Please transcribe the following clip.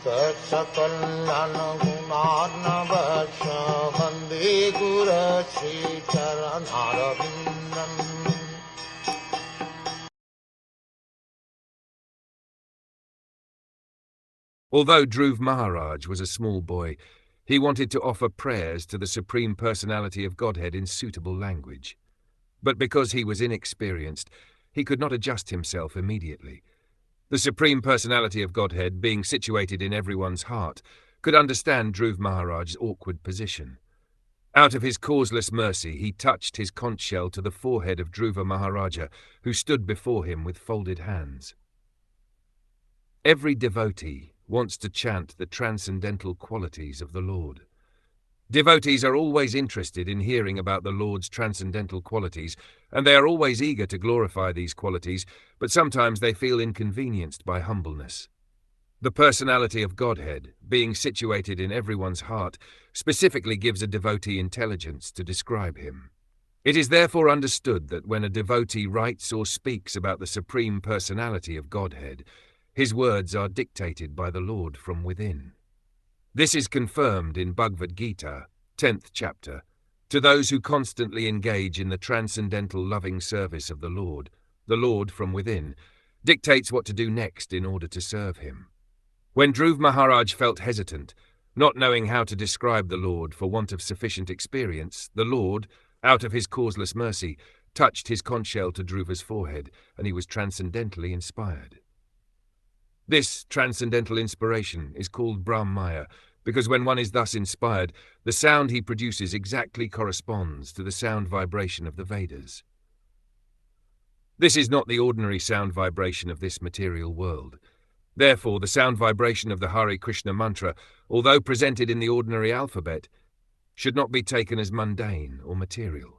Saksakallan gunarnavasya Vande Guru Sri Charanarabindam. Although Dhruva Maharaj was a small boy, he wanted to offer prayers to the Supreme Personality of Godhead in suitable language. But because he was inexperienced, he could not adjust himself immediately. The Supreme Personality of Godhead, being situated in everyone's heart, could understand Dhruva Maharaj's awkward position. Out of his causeless mercy, he touched his conch shell to the forehead of Dhruva Maharaja, who stood before him with folded hands. Every devotee wants to chant the transcendental qualities of the Lord. Devotees are always interested in hearing about the Lord's transcendental qualities, and they are always eager to glorify these qualities, but sometimes they feel inconvenienced by humbleness. The personality of Godhead, being situated in everyone's heart, specifically gives a devotee intelligence to describe him. It is therefore understood that when a devotee writes or speaks about the Supreme Personality of Godhead, his words are dictated by the Lord from within. This is confirmed in Bhagavad Gita, 10th chapter. To those who constantly engage in the transcendental loving service of the Lord from within, dictates what to do next in order to serve him. When Dhruva Maharaj felt hesitant, not knowing how to describe the Lord for want of sufficient experience, the Lord, out of his causeless mercy, touched his conch shell to Dhruva's forehead, and he was transcendentally inspired. This transcendental inspiration is called Brahmaya, because when one is thus inspired, the sound he produces exactly corresponds to the sound vibration of the Vedas. This is not the ordinary sound vibration of this material world. Therefore, the sound vibration of the Hare Krishna mantra, although presented in the ordinary alphabet, should not be taken as mundane or material.